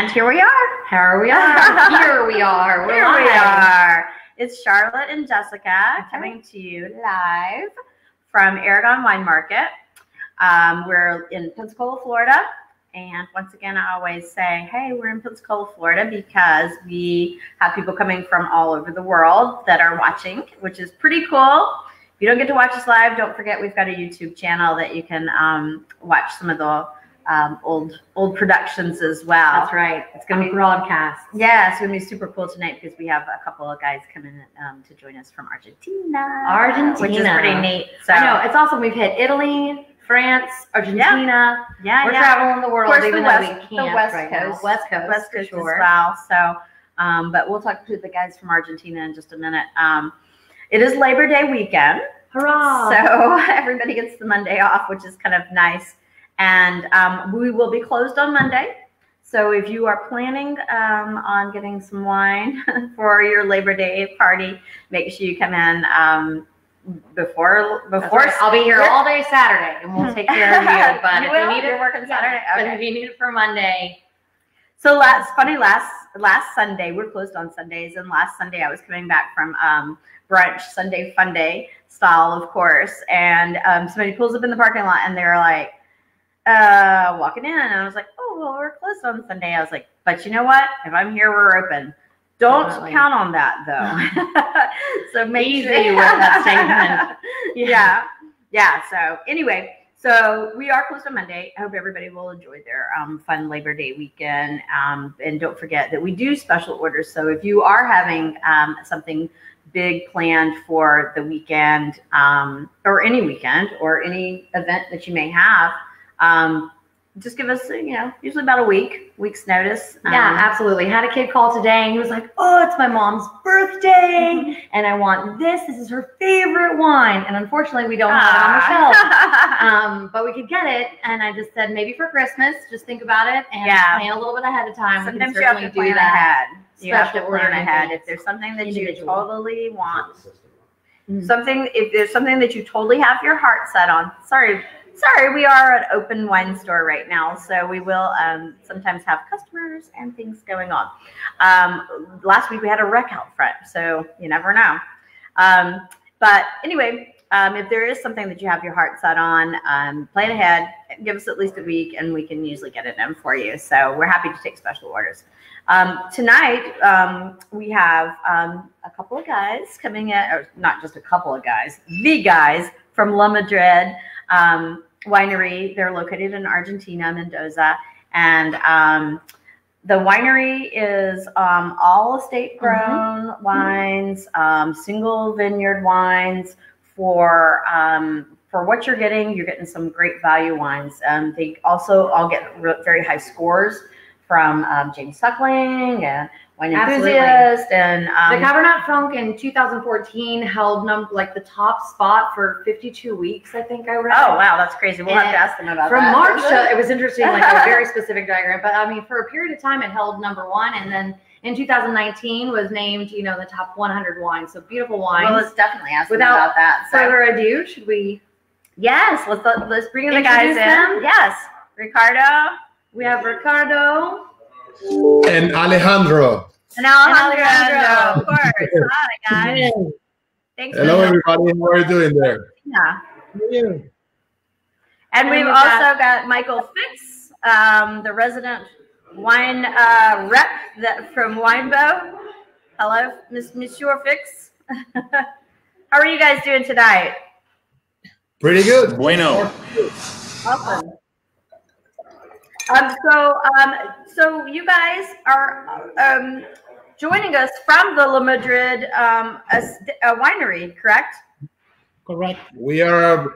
And here we are. Here we are. Here we are. Here we are. It's Charlotte and Jessica coming to you live from Aragon Wine Market. We're in Pensacola, Florida. And once again, I always say, hey, we're in Pensacola, Florida, because we have people coming from all over the world that are watching, which is pretty cool. If you don't get to watch us live, don't forget we've got a YouTube channel that you can watch some of the old productions as well. That's right. It's going to be broadcast. Yeah, it's going to be super cool tonight because we have a couple of guys coming to join us from Argentina. Which is pretty neat. So, I know. It's awesome. We've hit Italy, France, Argentina. Yeah, we're traveling the world. Of course, even the West, though we can't the West right Coast. now. West Coast as sure. well. So, but we'll talk to the guys from Argentina in just a minute. It is Labor Day weekend. Hurrah! So everybody gets the Monday off, which is kind of nice. And we will be closed on Monday. So if you are planning on getting some wine for your Labor Day party, make sure you come in before. Right. I'll be here all day Saturday, and we'll take care of you. But if you need it, working Saturday. Okay. But if you need it for Monday. So last Sunday, we're closed on Sundays, and last Sunday I was coming back from brunch, Sunday Fun Day style, of course, and somebody pulls up in the parking lot, and they're like, walking in, and I was like, oh, well, we're closed on Sunday. I was like, but you know what? If I'm here, we're open. Don't count on that, though. So make sure you wear that statement. Yeah. So anyway, so we are closed on Monday. I hope everybody will enjoy their fun Labor Day weekend. And don't forget that we do special orders. So if you are having something big planned for the weekend, or any weekend, or any event that you may have, just give us, usually about a week's notice. Yeah, absolutely. Had a kid call today, and he was like, oh, it's my mom's birthday, and I want this. This is her favorite wine. And unfortunately, we don't have it on the shelf. But we could get it. And I just said, maybe for Christmas, just think about it and plan a little bit ahead of time. Sometimes you have to plan ahead. You have to plan ahead. If there's something that you totally want, if there's something that you totally have your heart set on, sorry, we are an open wine store right now, so we will sometimes have customers and things going on. Last week we had a wreck out front, so you never know. But anyway, if there is something that you have your heart set on, plan ahead, give us at least a week, and we can usually get it in for you. So we're happy to take special orders. Tonight, we have a couple of guys coming in, or not just a couple of guys, the guys from La Madrid Winery. They're located in Argentina, Mendoza, and the winery is all estate grown wines, single vineyard wines. For what you're getting some great value wines. They also all get very high scores from James Suckling and Wine Enthusiast, and the Cabernet Franc in 2014 held the top spot for 52 weeks. I think I read. Oh wow, that's crazy. We'll have to ask them about from that. March to, it was interesting, like a very specific diagram. But I mean, for a period of time, it held #1, and then in 2019 was named, the top 100 wines. So beautiful wines. Well, let's definitely ask them about that. So, further ado, should we? Yes, let's bring the guys in. Yes, Ricardo. We have Ricardo and Alejandro. And Alejandro, of course. Hi, guys. Thanks. Hello, everybody. How are you doing there? Yeah. And we've also got Michael Fix, the resident wine rep from Winebow. Hello, Monsieur Fix. How are you guys doing tonight? Pretty good. Bueno. Awesome. So you guys are joining us from the La Madrid winery, correct? Correct. We are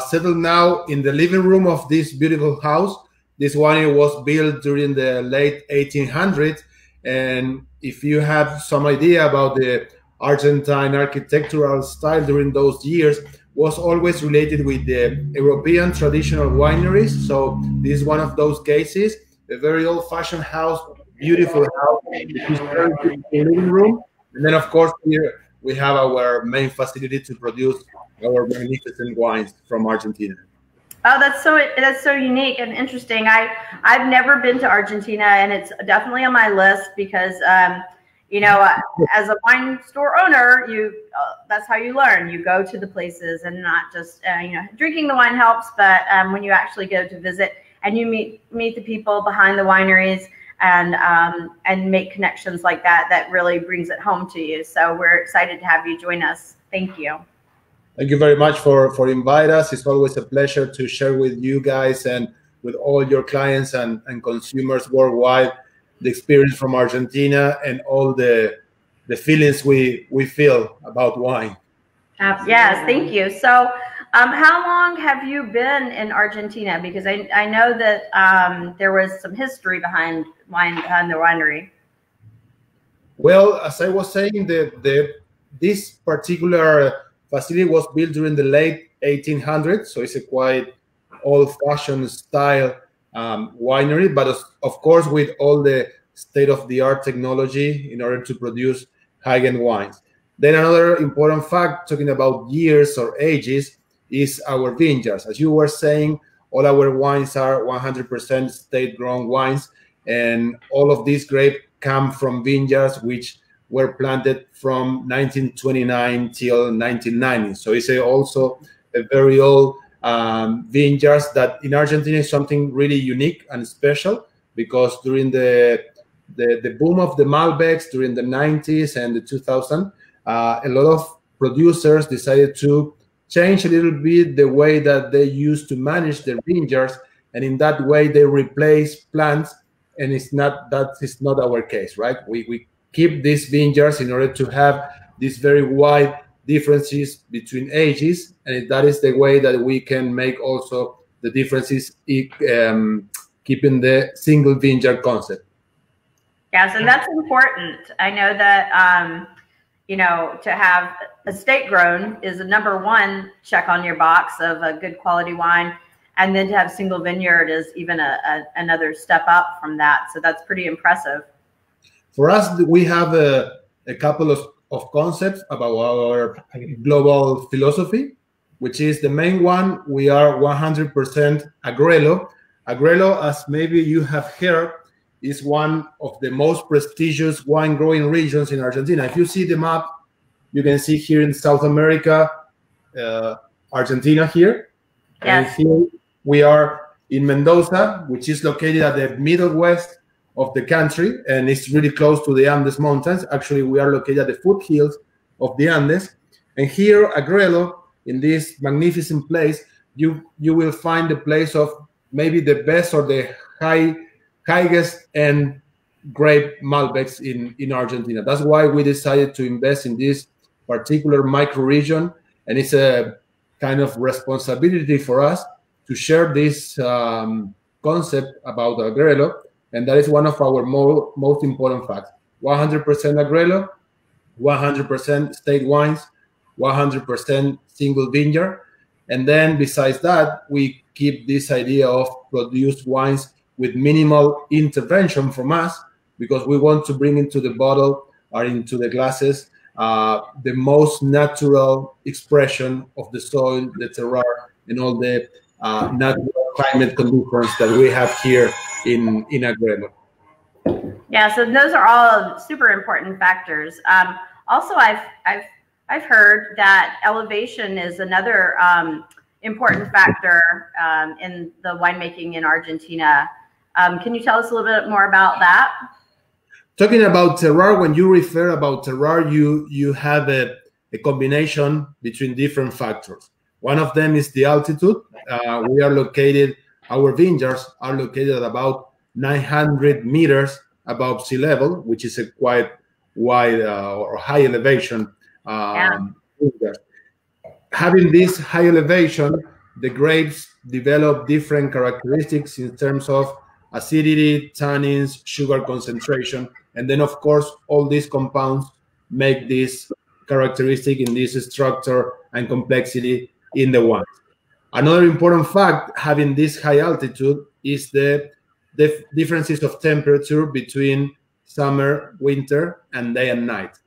settled now in the living room of this beautiful house. This winery was built during the late 1800s, and if you have some idea about the Argentine architectural style during those years, was always related with the European traditional wineries. So this is one of those cases, a very old-fashioned house, beautiful house, living room. And then, of course, here we have our main facility to produce our magnificent wines from Argentina. Oh, that's so unique and interesting. I've never been to Argentina, and it's definitely on my list because you know, as a wine store owner, that's how you learn. You go to the places and not just you know, drinking the wine helps, but when you actually go to visit and you meet the people behind the wineries and make connections like that, that really brings it home to you. So we're excited to have you join us. Thank you. Thank you very much for inviting us. It's always a pleasure to share with you guys and with all your clients and consumers worldwide the experience from Argentina and all the feelings we feel about wine. Absolutely. Yes, thank you. So how long have you been in Argentina? Because I know that there was some history behind the winery. Well, as I was saying, this particular facility was built during the late 1800s, so it's a quite old-fashioned style winery, but of course with all the state-of-the-art technology in order to produce high-end wines. Then another important fact, talking about years or ages, is our vineyards. As you were saying, all our wines are 100% state-grown wines, and all of these grapes come from vineyards which were planted from 1929 till 1990. So it's also a very old vineyards that in Argentina is something really unique and special, because during the boom of the Malbecs during the 90s and the 2000s, a lot of producers decided to change a little bit the way that they used to manage their vineyards, and in that way they replace plants, and that is not our case, right? We keep these vineyards in order to have these very wide differences between ages, and that is the way that we can make also the differences, keeping the single vineyard concept. Yes, and that's important. I know that you know, to have estate grown is a #1 check on your box of a good quality wine, and then to have single vineyard is even another step up from that. So that's pretty impressive. For us, we have a couple of concepts about our global philosophy, which is the main one. We are 100% Agrelo. Agrelo, as maybe you have heard, is one of the most prestigious wine growing regions in Argentina. If you see the map, you can see here in South America, Argentina here. Yes. And here we are in Mendoza, which is located at the middle west of the country, and it's really close to the Andes Mountains. Actually, we are located at the foothills of the Andes. And here, Agrelo, in this magnificent place, you will find the place of maybe the best or the highest end grape Malbecs in Argentina. That's why we decided to invest in this particular micro region, and it's a kind of responsibility for us to share this concept about Agrelo, and that is one of our most important facts. 100% Agrelo, 100% state wines, 100% single vineyard, and then besides that, we keep this idea of produced wines with minimal intervention from us, because we want to bring into the bottle or into the glasses the most natural expression of the soil, the terroir, and all the natural climate conditions that we have here in Agrelo. Yeah, so those are all super important factors. Also, I've heard that elevation is another important factor in the winemaking in Argentina. Can you tell us a little bit more about that? Talking about terroir, when you refer about terroir, you have a combination between different factors. One of them is the altitude. Our vineyards are located at about 900 meters above sea level, which is a quite wide or high elevation. Having this high elevation, the grapes develop different characteristics in terms of acidity, tannins, sugar concentration, and then of course all these compounds make this characteristic in this structure and complexity in the wine. Another important fact having this high altitude is the differences of temperature between summer, winter, and day and night.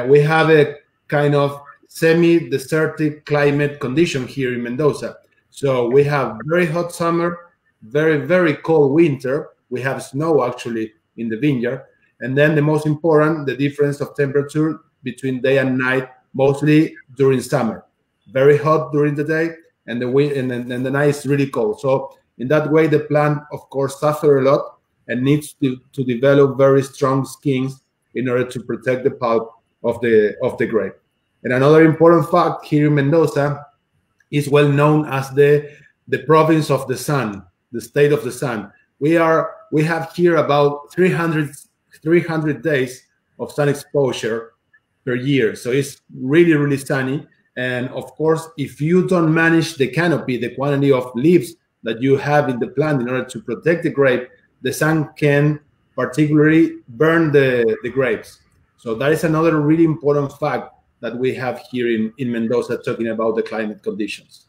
We have a kind of semi-desertic climate condition here in Mendoza. So we have very hot summer, very cold winter. We have snow actually in the vineyard. And then the most important, the difference of temperature between day and night, mostly during summer. Very hot during the day, and the night is really cold. So in that way, the plant, of course, suffers a lot and needs to develop very strong skins in order to protect the pulp of the grape. And another important fact here in Mendoza is well known as the province of the sun, the state of the sun. We have here about 300 days of sun exposure per year. So it's really sunny. And of course, if you don't manage the canopy, the quantity of leaves that you have in the plant in order to protect the grape, the sun can particularly burn the grapes. So that is another really important fact that we have here in Mendoza, talking about the climate conditions.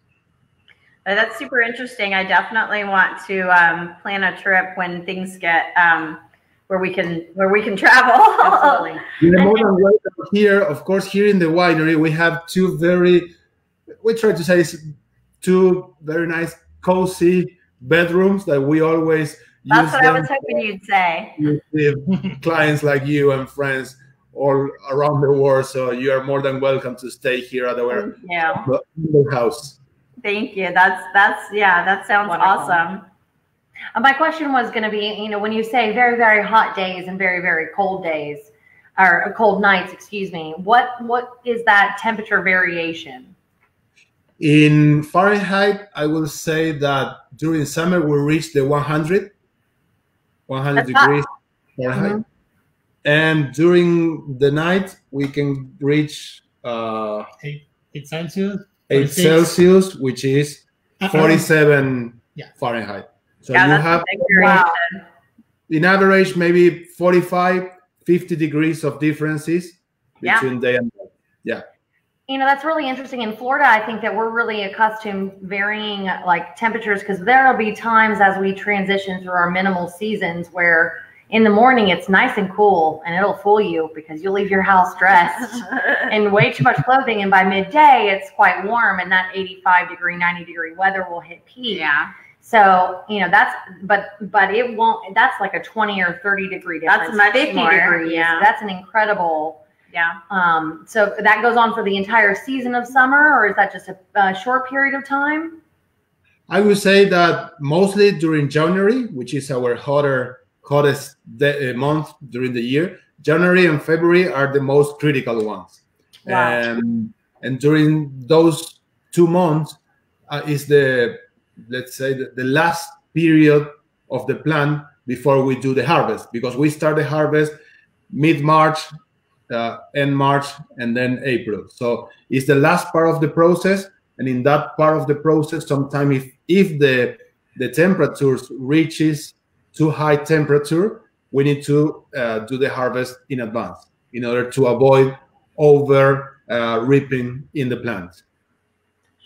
That's super interesting. I definitely want to plan a trip when things get where we can travel. Absolutely. You're more than welcome here. Of course, here in the winery, we have two very nice, cozy bedrooms that we always That's use. What I was hoping you'd say. With clients like you and friends all around the world. So you are more than welcome to stay here at our house. Thank you. That sounds wonderful. Awesome. My question was going to be, when you say very hot days and very cold days, or cold nights, excuse me, what is that temperature variation? In Fahrenheit, I will say that during summer we reach the 100 degrees Fahrenheit. Mm-hmm. And during the night, we can reach 8 Celsius. 8 Celsius, which is 47 Fahrenheit. So you have, in average, maybe 45, 50 degrees of differences between day and night. Yeah. That's really interesting. In Florida, I think that we're really accustomed varying like temperatures, because there will be times as we transition through our minimal seasons where in the morning it's nice and cool, and it'll fool you because you'll leave your house dressed in way too much clothing, and by midday it's quite warm, and that 85 degree, 90 degree weather will hit peak. Yeah. So, that's, but it won't, that's like a 20 or 30 degree difference. That's much 50 more, degrees. yeah. That's an incredible. Yeah. So that goes on for the entire season of summer, or is that just a short period of time? I would say that mostly during January, which is our hottest month during the year. January and February are the most critical ones. Wow. And during those 2 months is let's say the last period of the plant before we do the harvest, because we start the harvest mid-March, end March, and then April. So it's the last part of the process, and in that part of the process, sometimes if the temperatures reaches too high temperature, we need to do the harvest in advance in order to avoid over ripping in the plant.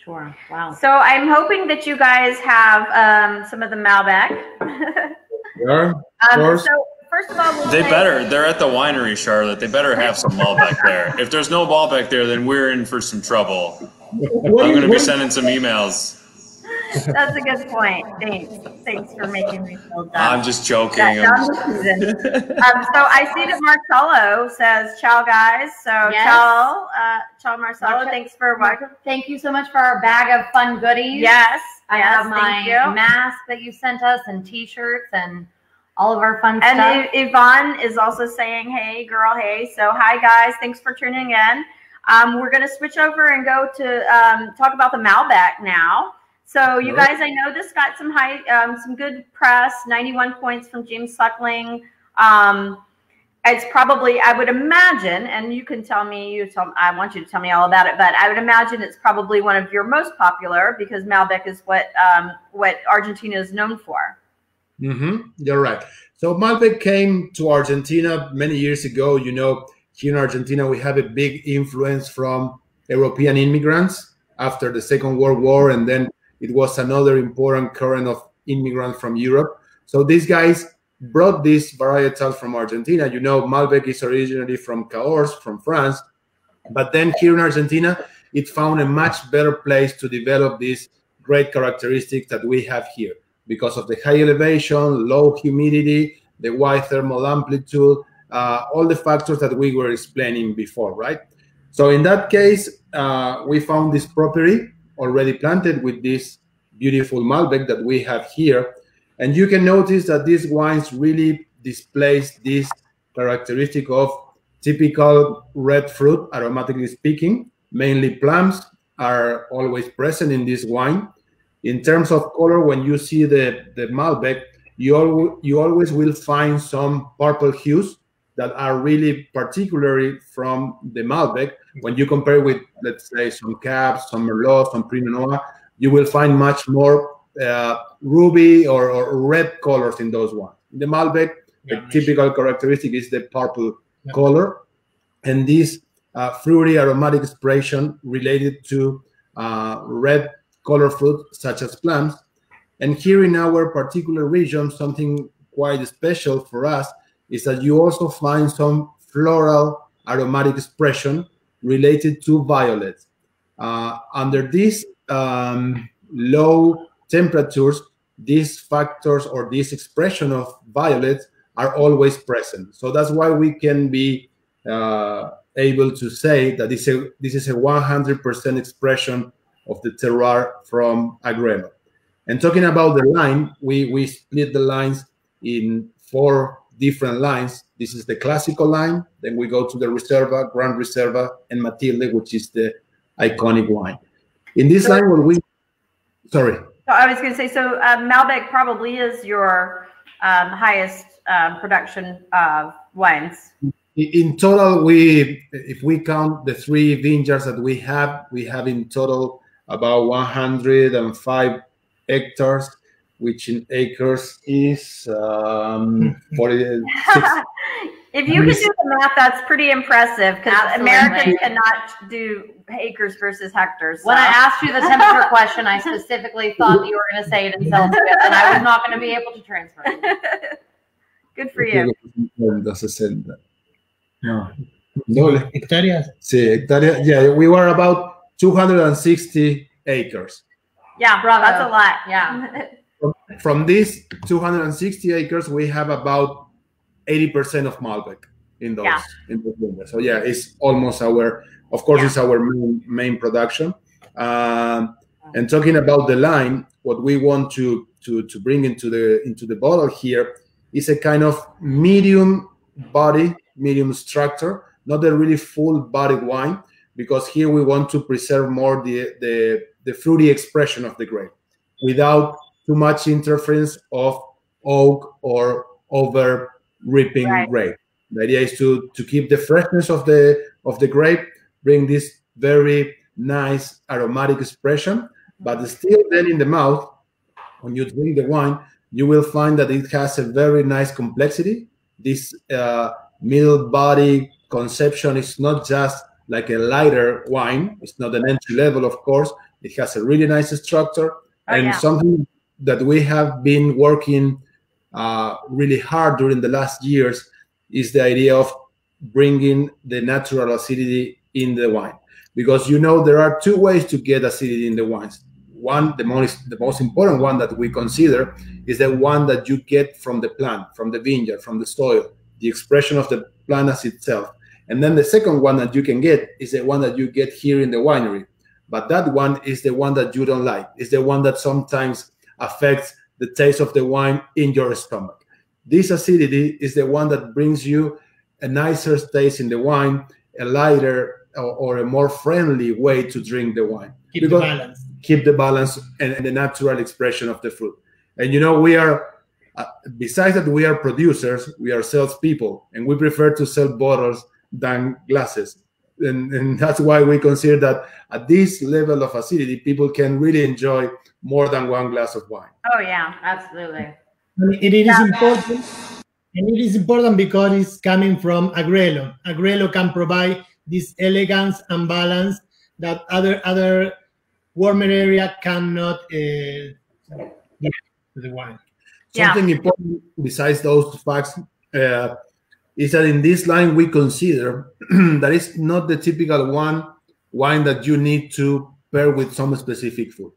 Sure. Wow. So I'm hoping that you guys have some of the Malbec. Sure. So first of all, they're at the winery, Charlotte. They better have some Malbec there. If there's no Malbec there, then we're in for some trouble. I'm going to be sending some emails. That's a good point. Thanks for making me feel dumb. I'm just joking. So I see that Marcelo says, "Ciao, guys." So yes. ciao, Marcelo. Thanks for watching. Thank you so much for our bag of fun goodies. Yes, I have my mask that you sent us, and T-shirts, and all of our fun stuff. And Yvonne is also saying, "Hey, girl, hey." So hi, guys. Thanks for tuning in. We're going to switch over and go to talk about the Malbec now. So you guys, I know this got some some good press, 91 points from James Suckling. It's probably, I would imagine, and you can tell me, I want you to tell me all about it, but I would imagine it's probably one of your most popular, because Malbec is what Argentina is known for. Mm-hmm. You're right. So Malbec came to Argentina many years ago. Here in Argentina, we have a big influence from European immigrants after the Second World War, and then it was another important current of immigrants from Europe. So these guys brought this varietal from Argentina. Malbec is originally from Cahors, from France. But then here in Argentina, it found a much better place to develop this great characteristics that we have here because of the high elevation, low humidity, the wide thermal amplitude, all the factors that we were explaining before, right? So in that case, we found this property already planted with this beautiful Malbec that we have here. And you can notice that these wines really displays this characteristic of typical red fruit, aromatically speaking. Mainly plums are always present in this wine. In terms of color, when you see the Malbec, you always will find some purple hues that are really particularly from the Malbec. When you compare with, let's say, some Cab, some Merlot, some Pinot Noir, you will find much more ruby or red colors in those ones. In the Malbec, the typical characteristic is the purple color, and this fruity aromatic expression related to red color fruit such as plums. And here in our particular region, something quite special for us is that you also find some floral aromatic expression related to violets. Under these low temperatures, these factors or this expression of violets are always present. So that's why we can be able to say that this is a 100% expression of the terroir from Agrelo. And talking about the line, we split the lines in 4 different lines. This is the classical line. Then we go to the Reserva, Grand Reserva, and Matilde, which is the iconic wine. In this line, sorry. So I was going to say, so Malbec probably is your highest production of wines. In total, if we count the 3 vineyards that we have in total about 105 hectares, which in acres is 46. If you could do the math, that's pretty impressive because Americans cannot do acres versus hectares. So. When I asked you the temperature question, I specifically thought that you were going to say it in Celsius, and I was not going to be able to transfer it. Good for you. Hectáreas? Sí, hectáreas. Yeah, we were about 260 acres. Yeah, bravo. That's a lot. Yeah. From these 260 acres, we have about 80% of Malbec in those vineyards. So yeah, it's almost it's our main production. And talking about the line, what we want to bring into the bottle here is a kind of medium body, medium structure, not a really full bodied wine, because here we want to preserve more the fruity expression of the grape without too much interference of oak or over ripping grape. The idea is to keep the freshness of the grape, bring this very nice aromatic expression, but still then in the mouth, when you drink the wine, you will find that it has a very nice complexity. This middle body conception is not just like a lighter wine. It's not an entry level, of course. It has a really nice structure something that we have been working really hard during the last years is the idea of bringing the natural acidity in the wine, because there are 2 ways to get acidity in the wines. One, the most important one that we consider is the one that you get from the plant, from the vineyard, from the soil, the expression of the plant as itself. And then the second one that you can get is the one that you get here in the winery. But that one is the one that you don't like. It's the one that sometimes affects the taste of the wine in your stomach. This acidity is the one that brings you a nicer taste in the wine, a lighter or a more friendly way to drink the wine. Keep the balance and the natural expression of the fruit. And we are, besides that we are producers, we are salespeople, and we prefer to sell bottles than glasses. And that's why we consider that at this level of acidity, people can really enjoy more than 1 glass of wine. Oh yeah, absolutely. It is important, and it is important because it's coming from Agrelo. Agrelo can provide this elegance and balance that other warmer area cannot give to the wine. Something important besides those facts is that in this line we consider that it's not the typical wine that you need to pair with some specific food.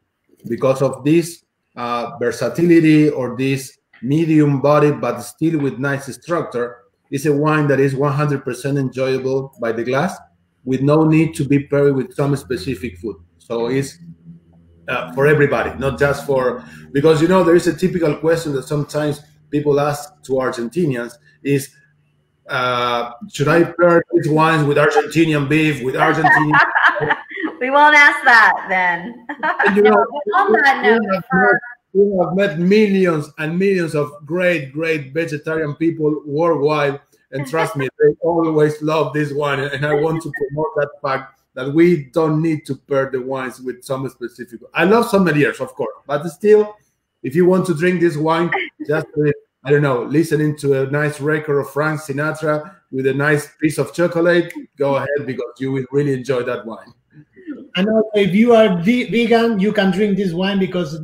because of this versatility, or this medium body but still with nice structure. It's a wine that is 100% enjoyable by the glass, with no need to be paired with some specific food. So it's for everybody, not just for, because there is a typical question that sometimes people ask to Argentinians is, should I pair these wines with Argentinian beef, with Argentinian? We won't ask that then. On that note, we have met millions and millions of great vegetarian people worldwide, and trust me, they always love this wine. And I want to promote that fact that we don't need to pair the wines with some specific. I love sommeliers, of course, but still, if you want to drink this wine, just I don't know, listening to a nice record of Frank Sinatra with a nice piece of chocolate, go ahead, because you will really enjoy that wine. And also, if you are vegan, you can drink this wine because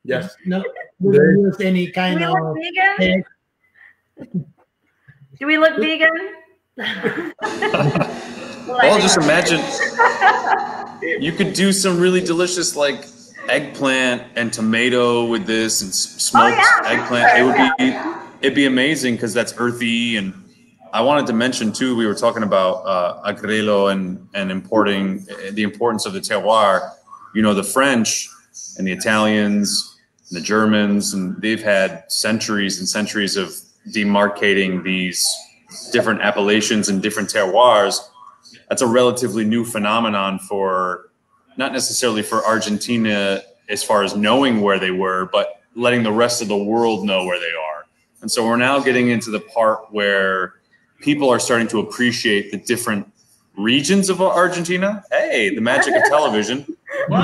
yes, no, we don't use any kind Do we look of. vegan? Do we look vegan? Well, just imagine you could do some really delicious like eggplant and tomato with this, and smoked eggplant. Sure, it'd be amazing because that's earthy. And I wanted to mention too, we were talking about Agrelo and importing, the importance of the terroir. The French and the Italians and the Germans, and they've had centuries and centuries of demarcating these different appellations and different terroirs. That's a relatively new phenomenon for, not necessarily for Argentina as far as knowing where they were, but letting the rest of the world know where they are. And so we're now getting into the part where people are starting to appreciate the different regions of Argentina. Hey, the magic of television.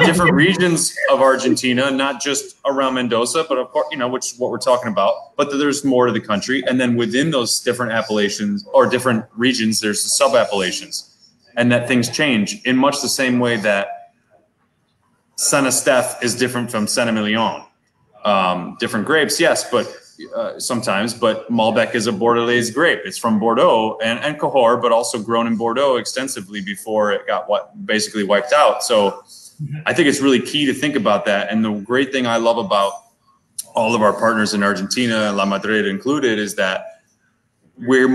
Different regions of Argentina, not just around Mendoza, but of course, which is what we're talking about. But there's more to the country. And then within those different appellations or different regions, there's the sub-appellations. And that things change in much the same way that San Estef is different from San Emilion. Different grapes, yes, but sometimes. But Malbec is a Bordelaise grape. It's from Bordeaux and Cahors, but also grown in Bordeaux extensively before it got basically wiped out. So I think it's really key to think about that. And the great thing I love about all of our partners in Argentina, La Madrid included, is that they're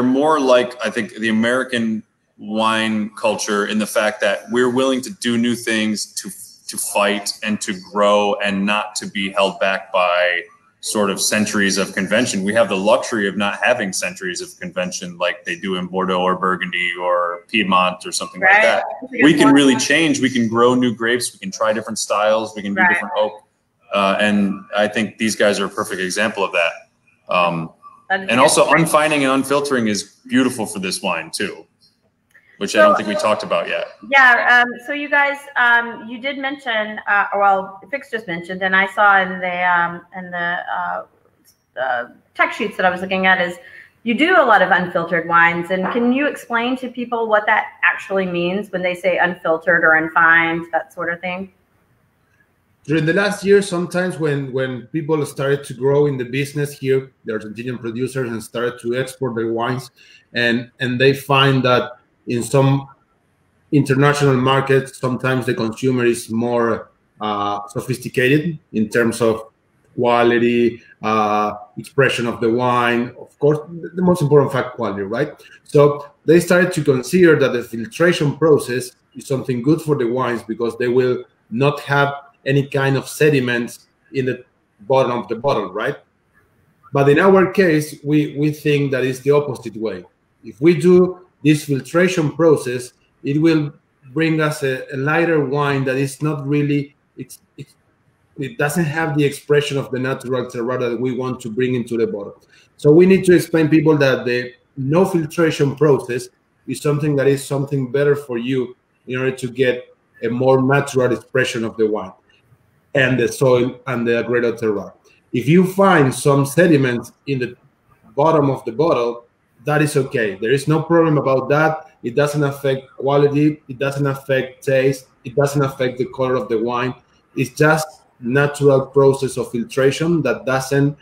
more like, I think, the American wine culture, in the fact that we're willing to do new things, to fight and to grow, and not to be held back by sort of centuries of convention. We have the luxury of not having centuries of convention like they do in Bordeaux or Burgundy or Piedmont or something like that. We can really change. We can grow new grapes. We can try different styles. We can do different oak. And I think these guys are a perfect example of that. And also unfining and unfiltering is beautiful for this wine too, which I don't think we talked about yet. Yeah. So you guys, you did mention, well, Fix just mentioned, and I saw in the tech sheets that I was looking at, is you do a lot of unfiltered wines. And can you explain to people what that actually means when they say unfiltered or unfined, that sort of thing? During the last year, sometimes when people started to grow in the business here, the Argentinian producers, and started to export their wines, and they find that in some international markets, sometimes the consumer is more sophisticated in terms of quality, expression of the wine. Of course, the most important fact, quality, right? So they started to consider that the filtration process is something good for the wines, because they will not have any kind of sediments in the bottom of the bottle, right? But in our case, we think that it's the opposite way. If we do this filtration process, it will bring us a lighter wine that is not really, it doesn't have the expression of the natural terroir that we want to bring into the bottle. So we need to explain people that the no filtration process is something that is something better for you in order to get a more natural expression of the wine and the soil and the Agrelo terroir. If you find some sediments in the bottom of the bottle, that is okay. There is no problem about that. It doesn't affect quality. It doesn't affect taste. It doesn't affect the color of the wine. It's just natural process of filtration that doesn't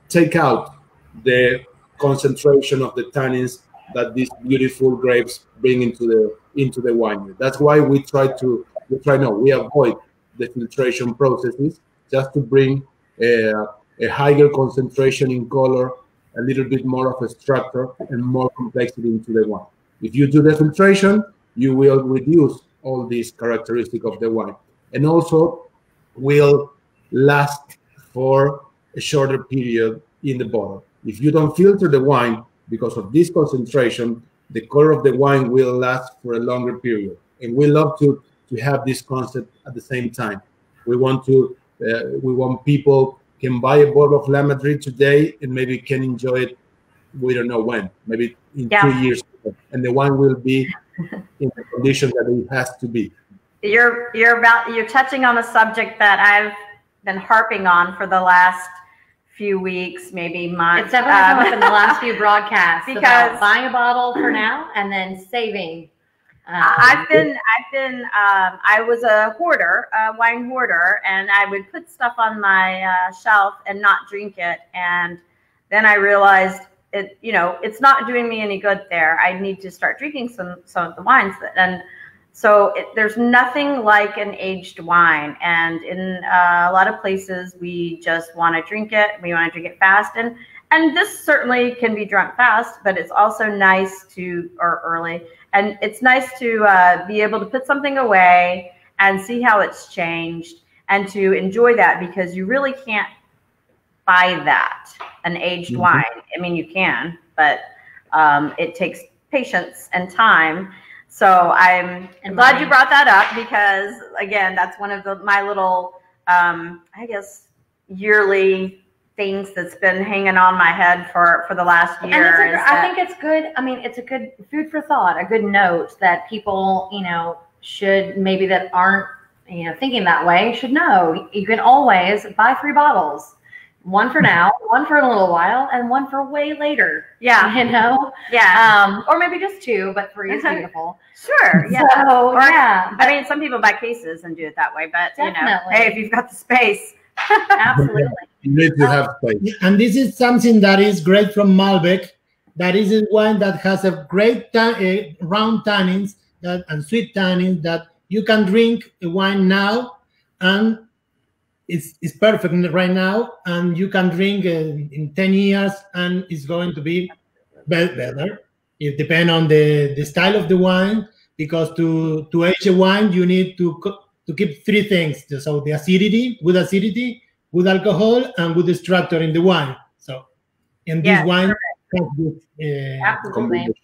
take out the concentration of the tannins that these beautiful grapes bring into the wine. That's why we avoid the filtration processes just to bring a higher concentration in color, a little bit more of a structure, and more complexity into the wine. If you do the filtration, you will reduce all these characteristics of the wine, and also will last for a shorter period in the bottle. If you don't filter the wine, because of this concentration, the color of the wine will last for a longer period. And we love to have this concept at the same time. We want people can buy a bottle of La Madrid today and maybe can enjoy it, we don't know when, maybe in 2 years, and the wine will be in the condition that it has to be. You're touching on a subject that I've been harping on for the last few weeks, maybe months. It's definitely come up in the last few broadcasts because buying a bottle for now and then saving. I was a hoarder, a wine hoarder, and I would put stuff on my shelf and not drink it. And then I realized it's not doing me any good there. I need to start drinking some of the wines. And so there's nothing like an aged wine. And in a lot of places, we just want to drink it. We want to drink it fast. And this certainly can be drunk fast, but it's also nice or early. And it's nice to be able to put something away and see how it's changed and to enjoy that, because you really can't buy that, an aged wine. I mean, you can, but it takes patience and time. So I'm glad you brought that up, because again, that's one of my little, I guess, yearly things that's been hanging on my head for the last year. And I think it's good. I mean, it's a good food for thought, a good note that people, should maybe that aren't, thinking that way should know. You can always buy 3 bottles. One for now, one for a little while, and one for way later. Yeah. Yeah. Or maybe just 2, but 3 is beautiful. Sure. Yeah. So, I mean, some people buy cases and do it that way, but definitely. Hey, if you've got the space. Absolutely. You need to have space. And this is something that is great from Malbec. That is a wine that has a great round tannins and sweet tannins that you can drink a wine now, and it's perfect right now, and you can drink in 10 years, and it's going to be better. It depends on the style of the wine, because to age a wine, you need to keep 3 things. So the acidity, good alcohol, and good structure in the wine. So in this wine, absolutely.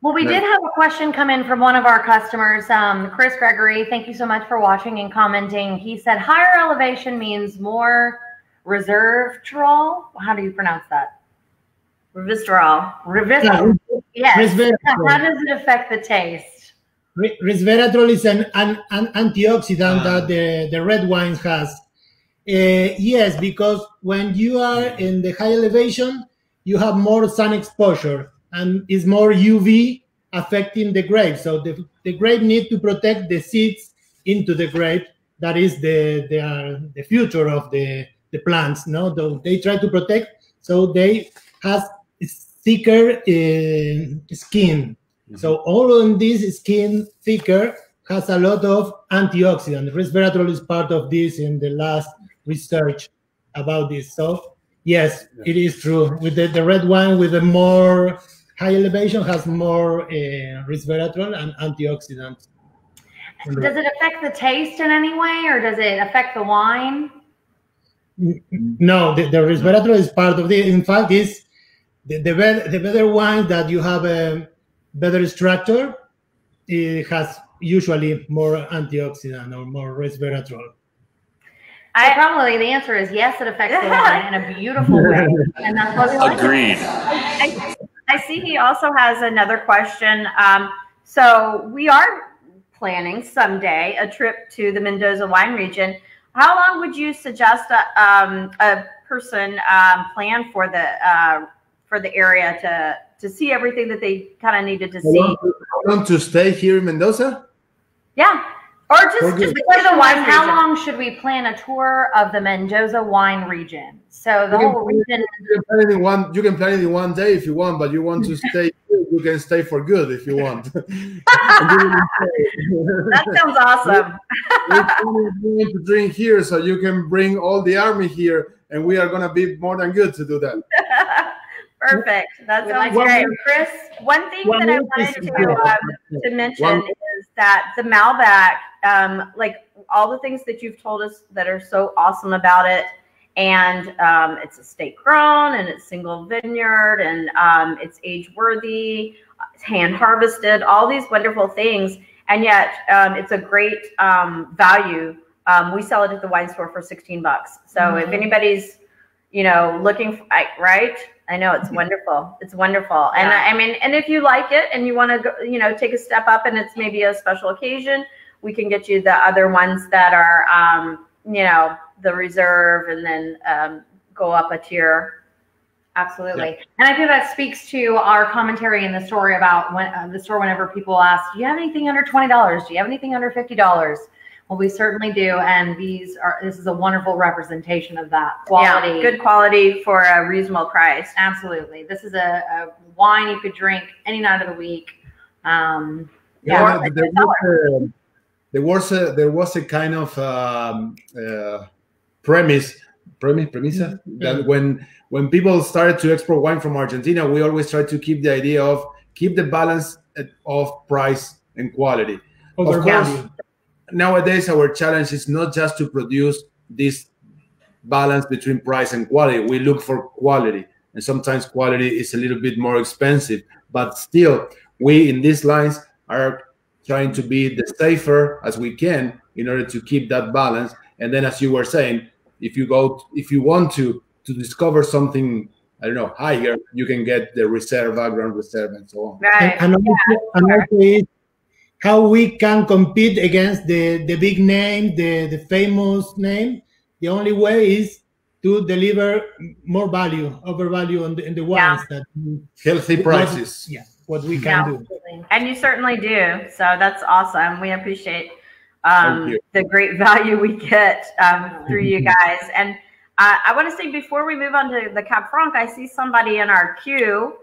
Well, we did have a question come in from one of our customers, Chris Gregory. Thank you so much for watching and commenting. He said higher elevation means more resveratrol. How do you pronounce that? Resveratrol. Yes. How does it affect the taste? Resveratrol is an antioxidant that the red wine has. Yes, because when you are in the high elevation, you have more sun exposure, and it's more UV affecting the grape. So the grape need to protect the seeds into the grape. That is the future of the plants. No, they try to protect, so they have thicker skin. So all of this skin thicker has a lot of antioxidant. Resveratrol is part of this in the last research about this. So yes, it is true. With the red wine with a more high elevation has more resveratrol and antioxidants. Does it affect the taste in any way, or does it affect the wine? No, the resveratrol is part of it. In fact, it's the better wine that you have a better structure, it has usually more antioxidant or more resveratrol. Probably the answer is yes, it affects the wine in a beautiful way. And that's what we like. Agreed. I see he also has another question. So we are planning someday a trip to the Mendoza wine region. How long would you suggest a person plan for the area to see everything that they kind of needed to see? Want to stay here in Mendoza? Yeah. Or just because the wine. How long should we plan a tour of the Mendoza wine region? So the whole region. You can plan it in one day if you want, but you want to stay here, you can stay for good if you want. That sounds awesome. We're going to drink here, so you can bring all the army here, and we are going to be more than good to do that. Perfect. That sounds great. Chris, one thing that I wanted to mention is that the Malbec, like all the things that you've told us that are so awesome about it, and it's estate grown, and it's single vineyard, and it's age worthy, it's hand harvested, all these wonderful things, and yet it's a great value. We sell it at the wine store for $16. So if anybody's, looking for, right? I know it's wonderful. It's wonderful. And I mean, and if you like it and you want to go, take a step up and it's maybe a special occasion, we can get you the other ones that are, the reserve, and then go up a tier. Absolutely. Yeah. And I think that speaks to our commentary in the story about when the store, whenever people ask, do you have anything under $20? Do you have anything under $50? Well, we certainly do, and this is a wonderful representation of that quality. Yeah, good quality for a reasonable price. Absolutely. This is a wine you could drink any night of the week. There was a kind of premise that when people started to export wine from Argentina, we always try to keep the idea of keep the balance of price and quality. Of course, nowadays our challenge is not just to produce this balance between price and quality. We look for quality, and sometimes quality is a little bit more expensive, but still we in these lines are trying to be the safer as we can in order to keep that balance. And then, as you were saying, if you want to discover something, I don't know, higher, you can get the Reserva, Grand Reserve, and so on. Right. And also is how we can compete against the big name, the famous name. The only way is to deliver more value, overvalue in the wines. That healthy prices. What we can do. And you certainly do. So that's awesome. We appreciate the great value we get through you guys. And I want to say, before we move on to the Cab Franc, I see somebody in our queue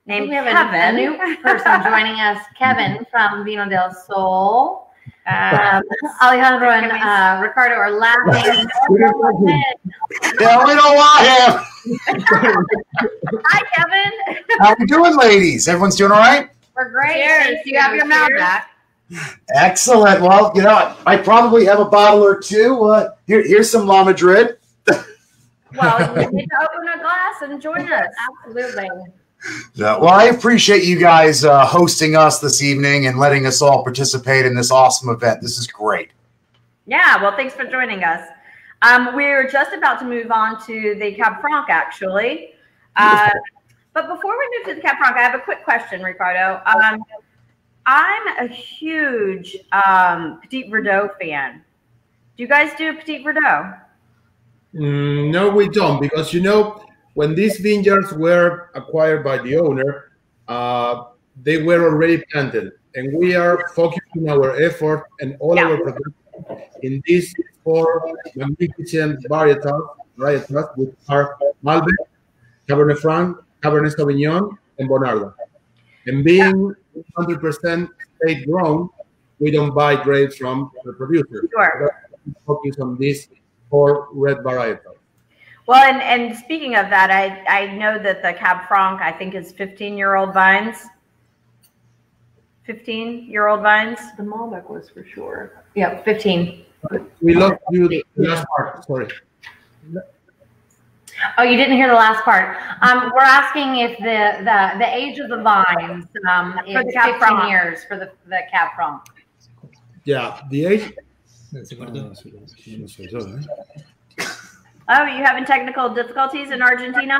named Kevin. A new person joining us, Kevin from Vino del Sol. Alejandro and Ricardo are laughing. Yeah, we don't want him. Hi, Kevin. How you doing, ladies? Everyone's doing all right? We're great. Cheers. You have your mouth back. Excellent. Well, I probably have a bottle or two. Here's some La Madrid. Well, you need to open a glass and join us. Absolutely. Well, I appreciate you guys hosting us this evening and letting us all participate in this awesome event. This is great. Yeah, well, thanks for joining us. We're just about to move on to the Cab Franc, actually. But before we move to the Cab Franc, I have a quick question, Ricardo. I'm a huge Petit Verdot fan. Do you guys do Petit Verdot? No, we don't, because when these vineyards were acquired by the owner, they were already planted, and we are focusing our effort and all our production in these 4 magnificent varietals, which are Malbec, Cabernet Franc, Cabernet Sauvignon, and Bonarda. And being 100% state grown, we don't buy grapes from the producer. Sure. We focus on these 4 red varietals. Well, and speaking of that, I know that the Cab Franc, I think, is 15-year-old vines. 15-year-old vines. The Malbec was for sure. Yeah, 15. We lost you the last part. Sorry. Oh, you didn't hear the last part. We're asking if the age of the vines is 15 years for the Cab Franc. Yeah, the age. Oh, you having technical difficulties in Argentina?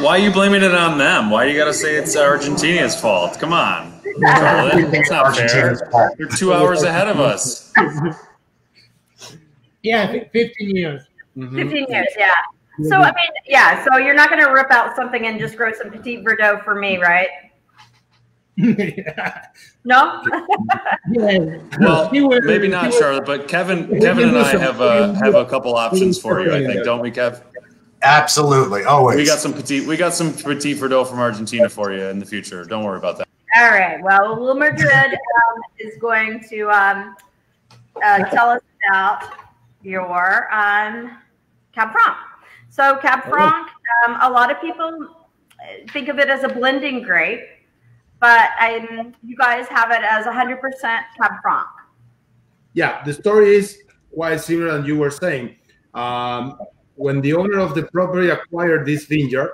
Why are you blaming it on them? Why do you got to say it's Argentina's fault? Come on. It's not fair. They're 2 hours ahead of us. Yeah, 15 years. 15 years, yeah. So, I mean, so you're not going to rip out something and just grow some Petit Verdot for me, right? No. Well, maybe not, Charlotte, but Kevin and I have a couple options for you, I think, don't we, Kev? Absolutely, always. We got some Petit Verdot from Argentina for you in the future. Don't worry about that. All right. Well, Will Madrid is going to tell us about your Cab Franc. So Cab Franc, a lot of people think of it as a blending grape, but you guys have it as 100% Cab Franc. Yeah, the story is quite similar than you were saying. When the owner of the property acquired this vineyard,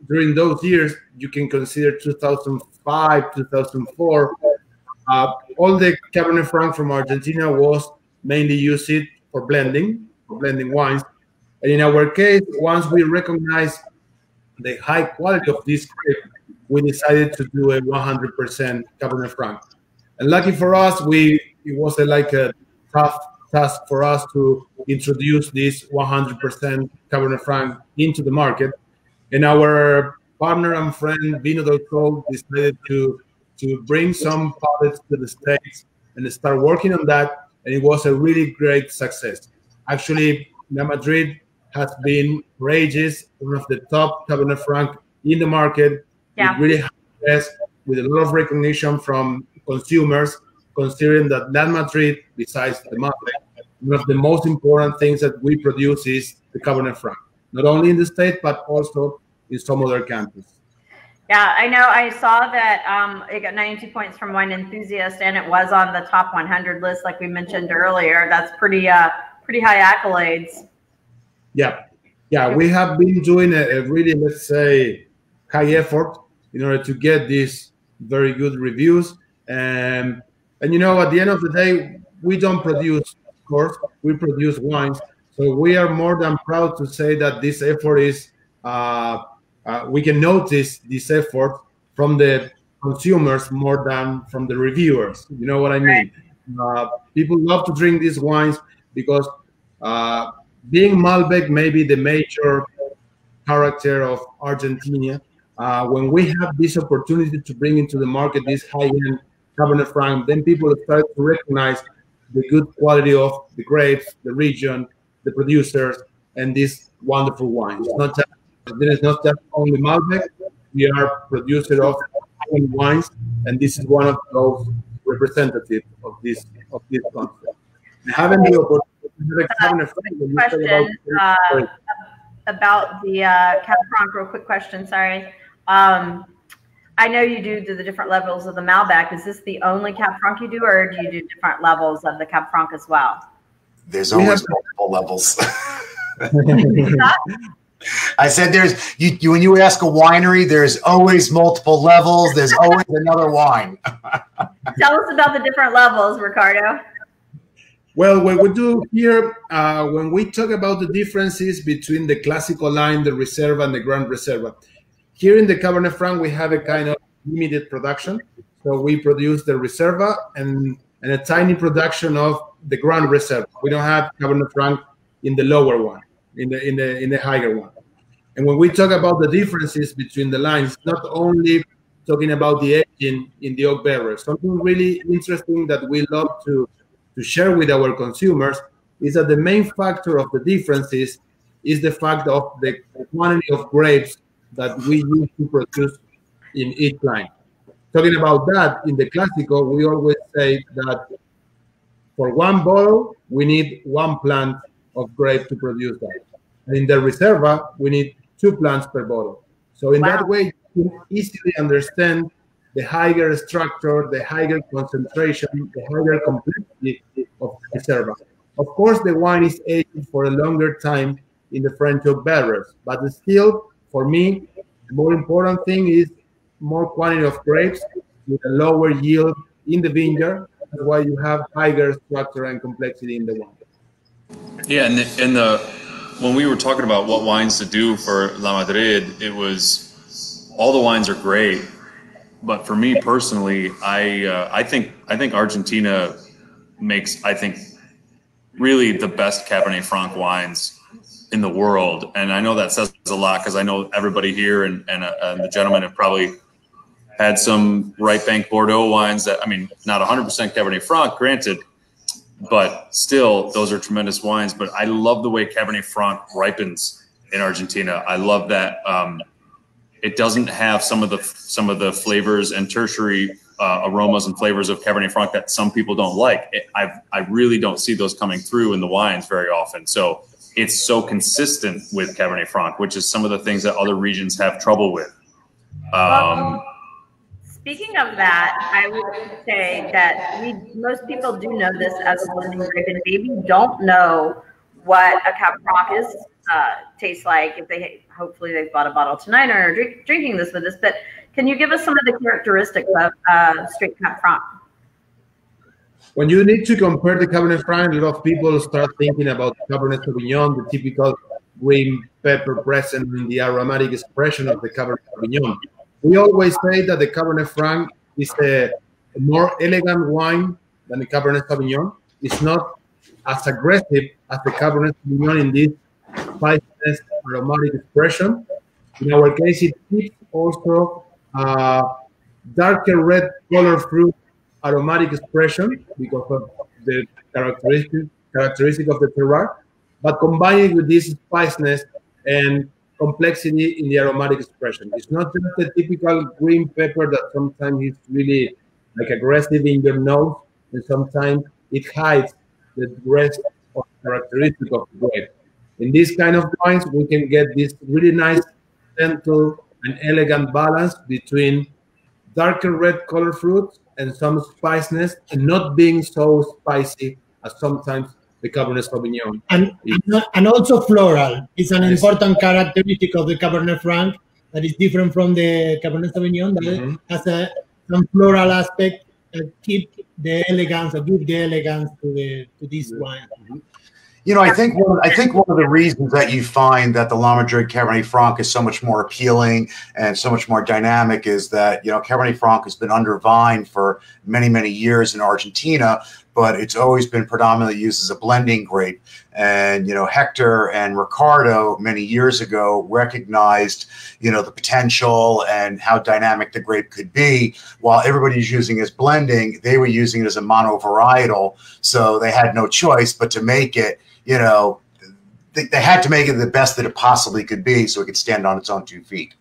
during those years, you can consider 2005, 2004, all the Cabernet Franc from Argentina was mainly used for blending wines. And in our case, once we recognized the high quality of this grape, we decided to do a 100% Cabernet Franc. And lucky for us, it was like a tough task for us to introduce this 100% Cabernet Franc into the market. And our partner and friend Vino decided to bring some products to the States and start working on that. And it was a really great success. Actually, La Madrid has been for ages one of the top Cabernet Franc in the market. Yeah. It really has, with a lot of recognition from consumers, considering that La Madrid, besides the Malbec, one of the most important things that we produce is the Cabernet Franc, not only in the state, but also in some other countries. Yeah, I know. I saw that it got 92 points from Wine Enthusiast, and it was on the top 100 list, like we mentioned earlier. That's pretty high accolades. Yeah, we have been doing a really, let's say, high effort in order to get these very good reviews. And you know, at the end of the day, we don't produce, of course, we produce wines. So we are more than proud to say that this effort is, we can notice this effort from the consumers more than from the reviewers. You know what I mean? People love to drink these wines because being Malbec may be the major character of Argentina. When we have this opportunity to bring into the market this high-end Cabernet Franc, then people start to recognize the good quality of the grapes, the region, the producers, and these wonderful wines. There is not just only Malbec. We are producer of high-end wines, and this is one of those representatives of this concept. Having the opportunity question about the Cab Franc, real quick question, sorry. I know you do the different levels of the Malbec. Is this the only Cab Franc you do, or do you do different levels of the Cab Franc as well? There's always multiple levels. I said when you ask a winery, there's always multiple levels. There's always another wine. Tell us about the different levels, Ricardo. Well, what we do here, when we talk about the differences between the classical line, the Reserva, and the Grand Reserva, here in the Cabernet Franc, we have a kind of limited production. So we produce the Reserva and a tiny production of the Grand Reserva. We don't have Cabernet Franc in the lower one, in the higher one. And when we talk about the differences between the lines, not only talking about the aging in the oak barrel, something really interesting that we love to share with our consumers is that the main factor of the differences is the fact of the quantity of grapes that we use to produce in each line. Talking about that, in the Clásico, we always say that for one bottle, we need one plant of grape to produce that. And in the Reserva, we need 2 plants per bottle. So in that way, you can easily understand the higher structure, the higher concentration, the higher complexity of the Reserva. Of course, the wine is aged for a longer time in the French oak barrels, but still, for me, the more important thing is more quantity of grapes with a lower yield in the vineyard. That's why you have higher structure and complexity in the wine. Yeah, and when we were talking about what wines to do for La Madrid, it was all the wines are great. But for me personally, I think Argentina makes, really the best Cabernet Franc wines in the world. And I know that says a lot because I know everybody here and the gentlemen have probably had some right bank Bordeaux wines that, I mean, not 100% Cabernet Franc, granted, but still, those are tremendous wines. But I love the way Cabernet Franc ripens in Argentina. I love that it doesn't have some of the flavors and tertiary aromas and flavors of Cabernet Franc that some people don't like. I really don't see those coming through in the wines very often. So it's so consistent with Cabernet Franc, which is some of the things that other regions have trouble with. Speaking of that, I would say that most people do know this as a blending grape, and maybe don't know what a Cab Franc tastes like. If hopefully they've bought a bottle tonight or are drinking this with us. But can you give us some of the characteristics of straight Cab Franc? When you need to compare the Cabernet Franc, a lot of people start thinking about Cabernet Sauvignon, the typical green pepper present in the aromatic expression of the Cabernet Sauvignon. We always say that the Cabernet Franc is a more elegant wine than the Cabernet Sauvignon. It's not as aggressive as the Cabernet Sauvignon in this spiciness aromatic expression. In our case, it keeps also darker red color fruit aromatic expression because of the characteristic of the terroir, but combined with this spiciness and complexity in the aromatic expression. It's not just the typical green pepper that sometimes is really like aggressive in your nose, and sometimes it hides the rest of the characteristic of the grape. In this kind of wines, we can get this really nice, gentle, and elegant balance between darker red color fruits and some spiciness, and not being so spicy as sometimes the Cabernet Sauvignon. And also floral is an important characteristic of the Cabernet Franc that is different from the Cabernet Sauvignon, that has some floral aspect that keep the elegance or give the elegance to this wine. You know, I think one of the reasons that you find that the La Madrid Cabernet Franc is so much more appealing and so much more dynamic is that, you know, Cabernet Franc has been under vine for many, many years in Argentina, but it's always been predominantly used as a blending grape. And, you know, Hector and Ricardo many years ago recognized, you know, the potential and how dynamic the grape could be. While everybody's using it as blending, they were using it as a monovarietal. So they had no choice but to make it, you know, they had to make it the best that it possibly could be so it could stand on its own 2 feet.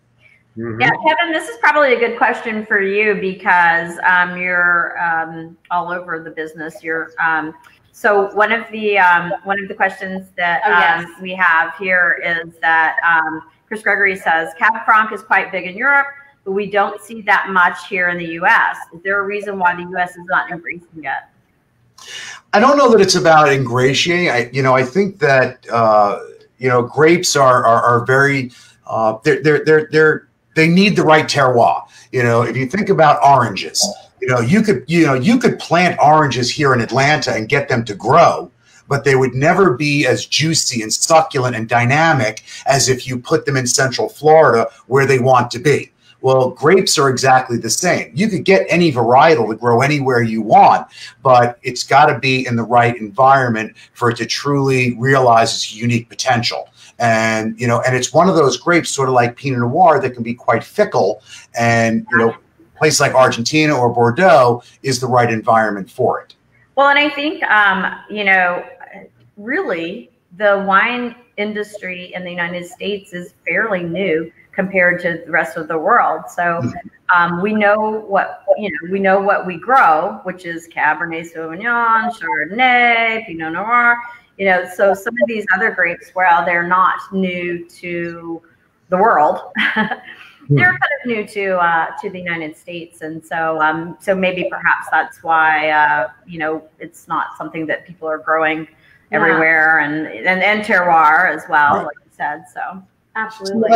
Yeah, Kevin, this is probably a good question for you because you're all over the business. So one of the questions that we have here is that Chris Gregory says Cab Franc is quite big in Europe, but we don't see that much here in the U.S. Is there a reason why the U.S. is not embracing it? I don't know that it's about ingratiating. I think that you know, grapes are very they need the right terroir. You know, if you think about oranges, you could plant oranges here in Atlanta and get them to grow, but they would never be as juicy and succulent and dynamic as if you put them in Central Florida where they want to be. Well, grapes are exactly the same. You could get any varietal to grow anywhere you want, but it's got to be in the right environment for it to truly realize its unique potential. And, you know, and it's one of those grapes, sort of like Pinot Noir, that can be quite fickle. And, you know, a place like Argentina or Bordeaux is the right environment for it. Well, and I think, you know, really the wine industry in the United States is fairly new compared to the rest of the world. So we know what we grow, which is Cabernet Sauvignon, Chardonnay, Pinot Noir. You know, so some of these other grapes, while they're not new to the world, they're kind of new to the United States, and so so maybe perhaps that's why you know, it's not something that people are growing everywhere, and terroir as well, like you said. So absolutely,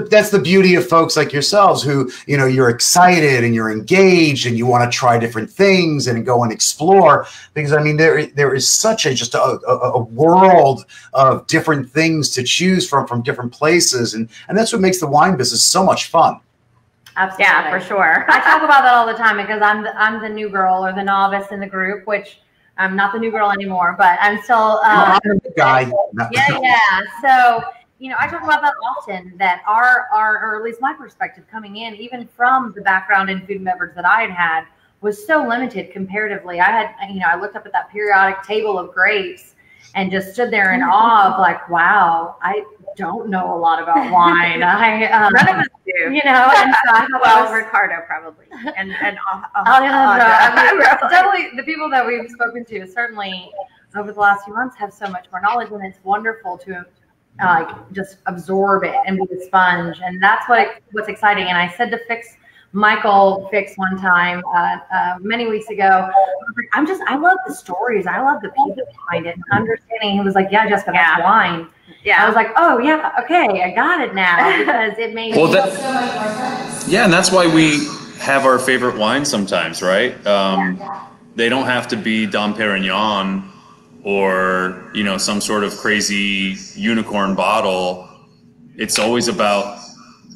that's the beauty of folks like yourselves who, you know, you're excited and you're engaged and you want to try different things and go and explore, because I mean there is such a world of different things to choose from different places, and that's what makes the wine business so much fun. Absolutely. Yeah, for sure. I talk about that all the time because I'm the new girl or the novice in the group, which I'm not the new girl anymore, but I'm still I'm the guy. Yeah. So you know, I talk about that often, that our, or at least my perspective coming in, even from the background in food and beverage that I had was so limited comparatively. I had, you know, I looked up at that periodic table of grapes and just stood there in awe of like, wow, I don't know a lot about wine. None of us do. You know, and so I thought Ricardo probably. And definitely the people that we've spoken to, certainly over the last few months, have so much more knowledge, and it's wonderful to like just absorb it and be a sponge. And that's what's exciting. And I said to Michael Fix one time many weeks ago, I love the stories. I love the people behind it and understanding. He was like, yeah, Jessica, that's wine. Yeah. I was like, oh yeah, okay, I got it now, because it made so much more sense. Yeah, and that's why we have our favorite wines sometimes, right? They don't have to be Dom Perignon or, you know, some sort of crazy unicorn bottle. It's always about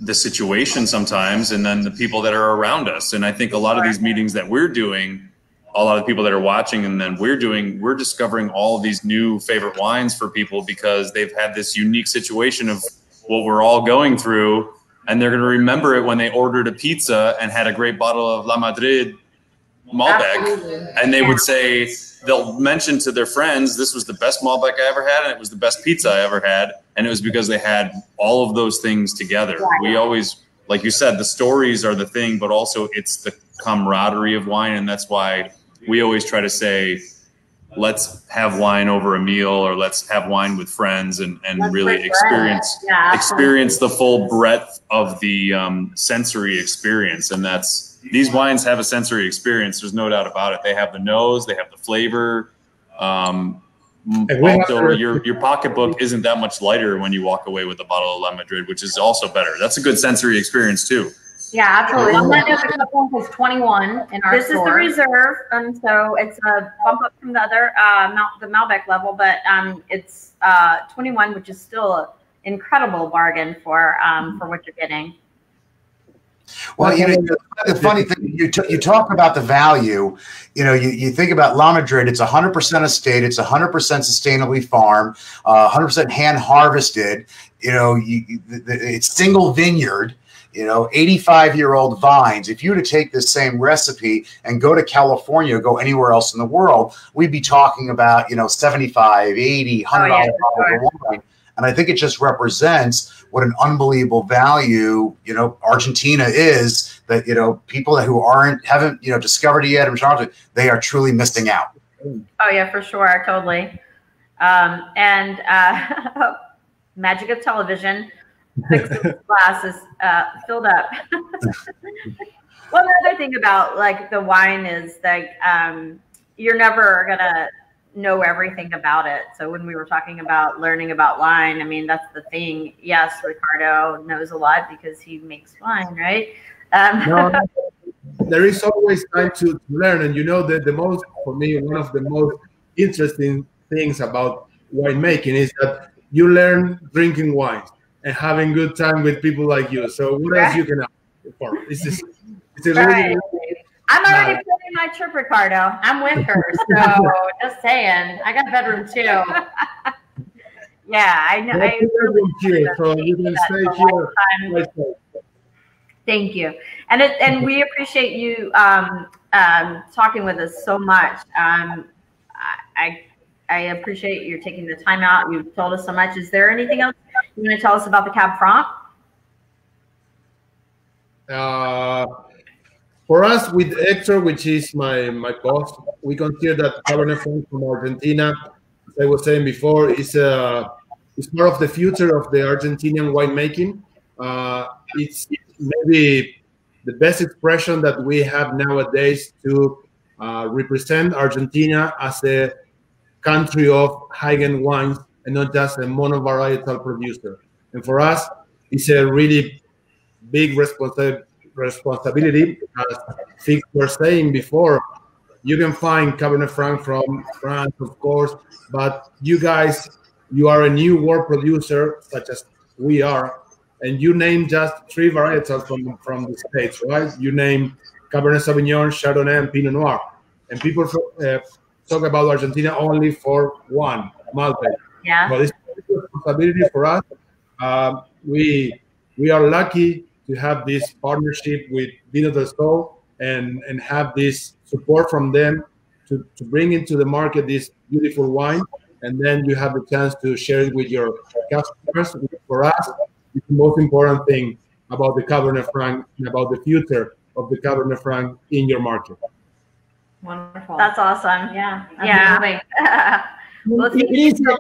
the situation sometimes, and then the people that are around us. And I think a lot of these meetings that we're doing, a lot of the people that are watching, and then we're discovering all of these new favorite wines for people because they've had this unique situation of what we're all going through, and they're going to remember it when they ordered a pizza and had a great bottle of La Madrid Malbec. And they would say, they'll mention to their friends, this was the best Malbec I ever had, and it was the best pizza I ever had. And it was because they had all of those things together. We always, like you said, the stories are the thing, but also it's the camaraderie of wine. And that's why we always try to say, let's have wine over a meal, or let's have wine with friends, and really experience the full breadth of the sensory experience. And these wines have a sensory experience. There's no doubt about it. They have the nose, they have the flavor. Also, your pocketbook isn't that much lighter when you walk away with a bottle of La Madrid, which is also better. That's a good sensory experience too. Yeah, absolutely. It's 21 in our This is the reserve, and so it's a bump up from the other the Malbec level, but it's 21, which is still an incredible bargain for what you're getting. Well, you know, the funny thing, you talk about the value. You know, you think about La Madrid. It's 100% estate. It's 100% sustainably farmed, 100% hand harvested. You know, it's single vineyard. You know, 85-year-old vines. If you were to take this same recipe and go to California, or go anywhere else in the world, we'd be talking about, you know, $75, $80, $100 of wine. And I think it just represents what an unbelievable value, you know, Argentina is, that, you know, people who haven't, you know, discovered it yet, they are truly missing out. Oh yeah, for sure. Totally. Magic of television. The glass is filled up. One other thing about like the wine is like you're never gonna know everything about it. So when we were talking about learning about wine, I mean, that's the thing. Yes, Ricardo knows a lot because he makes wine, right? No, there is always time to learn, and you know that for me, one of the most interesting things about winemaking is that you learn drinking wine and having good time with people like you. So what else you can ask for? It's really, I'm already putting my trip, Ricardo. I'm with her, so just saying. I got a bedroom too. Yeah, I know. I really so you can stay here. Thank you, and we appreciate you talking with us so much. I appreciate you taking the time out. You've told us so much. Is there anything else you want to tell us about the Cab Franc? For us, with Hector, which is my boss, we consider that Cabernet Franc from Argentina, as I was saying before, is part of the future of the Argentinian winemaking. It's maybe the best expression that we have nowadays to represent Argentina as a country of high-end wines and not just a monovarietal producer. And for us, it's a really big responsibility. As Fix were saying before, you can find Cabernet Franc from France, of course, but you guys, you are a new world producer, such as we are, and you name just 3 varietals from the States, right? You name Cabernet Sauvignon, Chardonnay, and Pinot Noir. And people talk about Argentina only for one, Malbec. Yeah. But it's a responsibility for us We are lucky to have this partnership with Vino del Sol and have this support from them to bring into the market this beautiful wine, and then you have the chance to share it with your customers. For us, it's the most important thing about the Cabernet Franc and about the future of the Cabernet Franc in your market. Wonderful. That's awesome. Yeah. Yeah. Well, it is a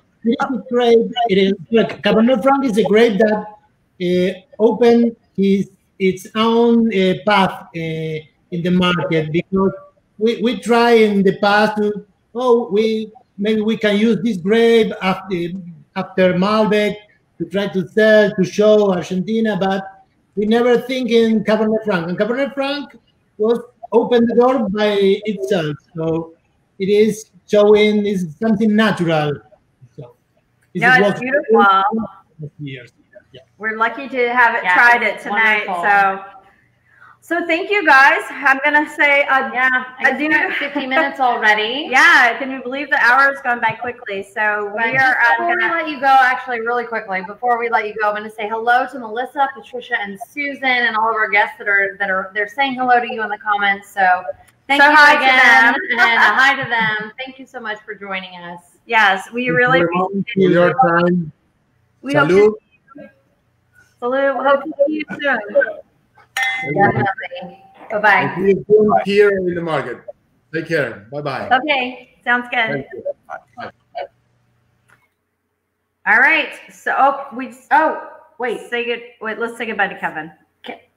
grape. It is like Cabernet Franc is a grape that opened its own path in the market, because we try in the past to maybe we can use this grape after Malbec to try to sell, to show Argentina, but we never think in Cabernet Franc. And Cabernet Franc was opened the door by itself. So it is showing is something natural. So it's beautiful. Years. Yeah. We're lucky to have it tried it tonight. Wonderful. So thank you guys. I'm gonna say I do 50 minutes already. Yeah, can you believe the hour has gone by quickly? So we are before we let you go, actually really quickly, before we let you go, I'm gonna say hello to Melissa, Patricia, and Susan, and all of our guests they're saying hello to you in the comments. So thank you again, and hi to them. Thank you so much for joining us. Yes, we really appreciate your time. Salute. Salute. We hope to see you soon. Definitely. Bye-bye. See you soon here in the market. Take care. Bye-bye. Okay. Sounds good. Thank you. Bye. All right. So, let's say goodbye to Kevin.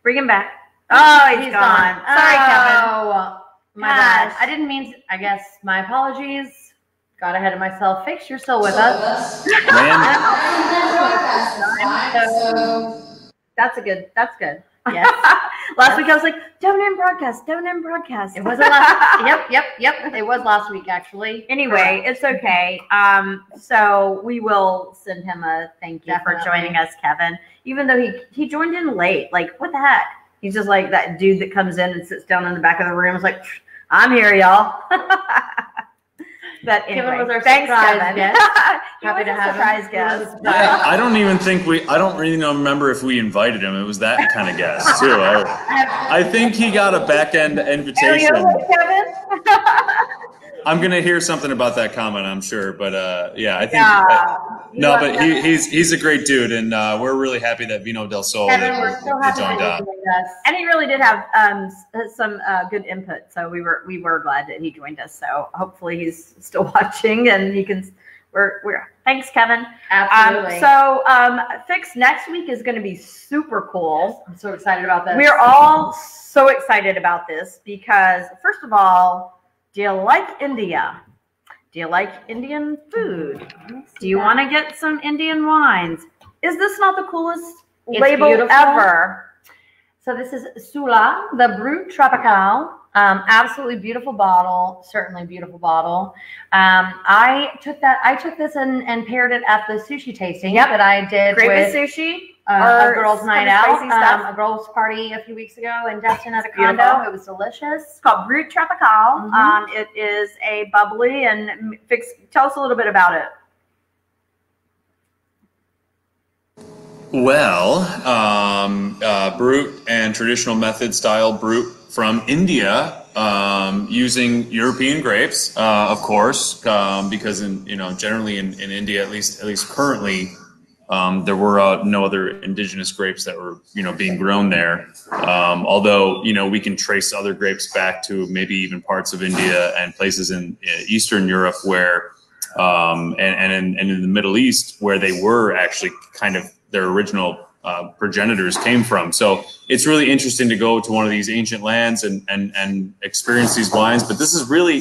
Bring him back. Oh, he's gone. Sorry, Kevin. Oh, my gosh. I didn't mean to, I guess my apologies. Got ahead of myself. Fix, you're still with us. That's good. Yes. Last week I was like, don't end broadcast. It wasn't last. Yep. It was last week, actually. Anyway, it's okay. So we will send him a thank you for joining us, Kevin. Even though he joined in late. Like, what the heck? He's just like that dude that comes in and sits down in the back of the room. It's like, I'm here, y'all. But anyway, Kevin was our thanks, surprise Kevin. guest. Happy to have surprise guest. Yeah, I don't really remember if we invited him. It was that kind of guest too. I think he got a back end invitation. Kevin? I'm gonna hear something about that comment, I'm sure. But I think but he's a great dude, and we're really happy that Vino del Sol joined us. And he really did have some good input, so we were glad that he joined us. So hopefully he's still watching, and he can. We're thanks, Kevin. Absolutely. Fix next week is going to be super cool. I'm so excited about this. We're all so excited about this because, first of all, do you like India? Do you like Indian food? Do you want to get some Indian wines? Is this not the coolest label ever? So this is Sula, the Brut Tropical. Absolutely beautiful bottle. Certainly beautiful bottle. I took this and paired it at the sushi tasting that I did with sushi. A girls' night out, a girls' party a few weeks ago in Destin at a condo. It was delicious. It's called Brut Tropical. It is a bubbly, and Fix, tell us a little bit about it. Well, Brut and traditional method style Brut from India, using European grapes, of course, because generally in India, at least currently, there were no other indigenous grapes that were being grown there. Although we can trace other grapes back to maybe even parts of India and places in Eastern Europe where and in the Middle East where they were actually kind of their original progenitors came from. So it's really interesting to go to one of these ancient lands and experience these wines. But this is really,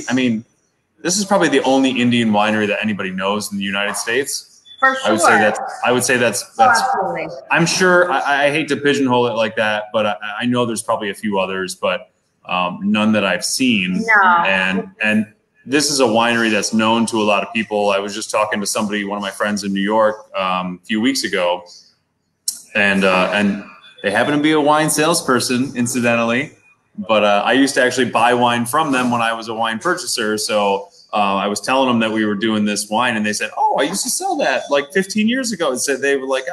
this is probably the only Indian winery that anybody knows in the United States. For sure. I would say that's absolutely. I'm sure, I hate to pigeonhole it like that, but I know there's probably a few others, but none that I've seen. No. And this is a winery that's known to a lot of people. I was just talking to somebody, one of my friends in New York, a few weeks ago, and they happen to be a wine salesperson, incidentally. But I used to actually buy wine from them when I was a wine purchaser. So I was telling them that we were doing this wine, and they said, "Oh, I used to sell that like 15 years ago." And said they were like,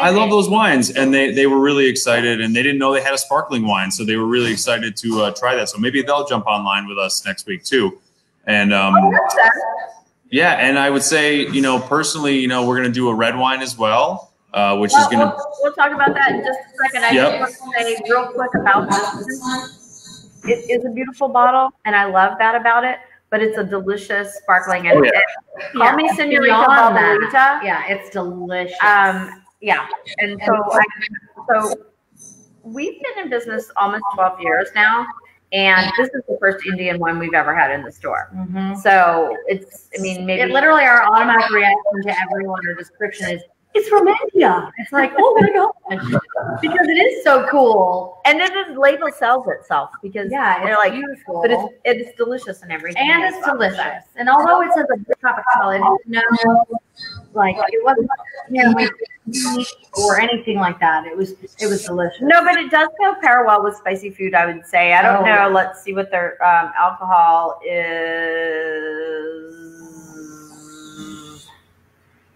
"I love those wines," and they were really excited, and they didn't know they had a sparkling wine, so they were really excited to try that. So maybe they'll jump online with us next week too. And yeah, and I would say, personally, we're going to do a red wine as well, which is going to. We'll talk about that in just a second. I just want to say real quick about this. It is a beautiful bottle, and I love that about it. But it's a delicious sparkling. And call me Senorita Barbarita. Yeah, it's delicious. Yeah, and so we've been in business almost 12 years now, and this is the first Indian wine we've ever had in the store. So it's, maybe literally our automatic reaction to everyone or description is, it's from India. It's like, oh my gosh, because it is so cool, and then the label sells itself because it's like beautiful, but it's delicious and everything, and it's delicious. And although it says a tropical, it like it wasn't or anything like that. It was delicious. No, but it does go pair well with spicy food, I would say. I don't know. Let's see what their alcohol is.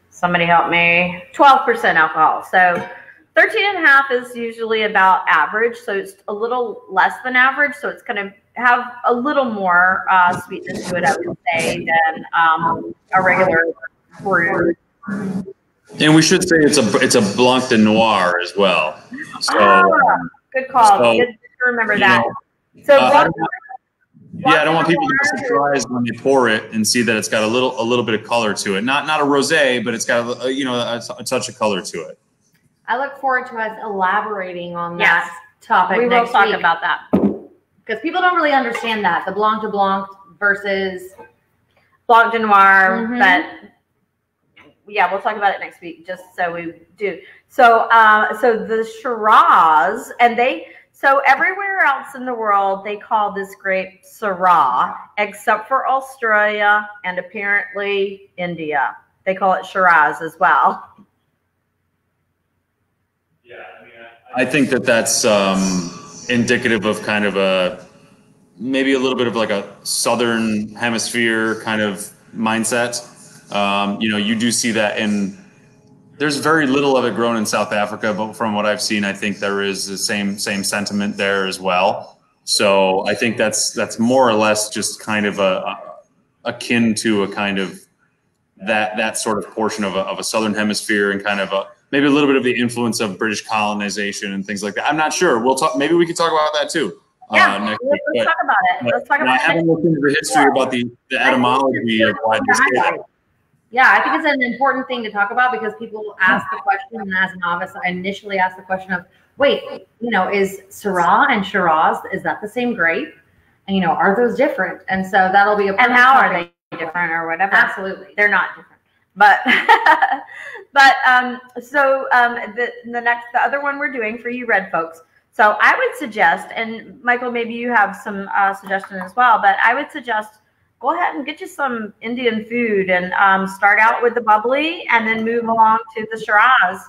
Somebody help me. 12% alcohol. So 13.5 is usually about average. So it's a little less than average. So it's going to have a little more sweetness to it, I would say, than a regular fruit. And we should say it's a Blanc de Noir as well. So good call. So, good to remember that. So I don't want people to be surprised when they pour it and see that it's got a little bit of color to it. Not a rosé, but it's got a touch of color to it. I look forward to us elaborating on that topic. We will talk about that because people don't really understand that the Blanc de Blanc versus Blanc de Noir. But we'll talk about it next week. Just so we do. So the Shiraz So everywhere else in the world, they call this grape Syrah, except for Australia and apparently India. They call it Shiraz as well. Yeah, I think that's indicative of kind of maybe a little bit of like a southern hemisphere kind of mindset. You do see that there's very little of it grown in South Africa, but from what I've seen, I think there is the same sentiment there as well. So I think that's more or less just kind of akin to a kind of that sort of portion of a southern hemisphere and kind of maybe a little bit of the influence of British colonization and things like that. I'm not sure. We'll talk. Maybe we could talk about that too. Next week. Let's talk about it. Let's talk about it. I haven't looked into the history about the etymology of why this is. Yeah, I think it's an important thing to talk about because people ask the question, and as a novice, I initially asked the question of, wait, is Syrah and Shiraz, is that the same grape? And, are those different? And so that'll be a and how topic. Are they different or whatever? Absolutely. They're not different. But the other one we're doing for you red folks. So I would suggest, and Michael, maybe you have some suggestion as well, but I would suggest go ahead and get you some Indian food and start out with the bubbly and then move along to the Shiraz.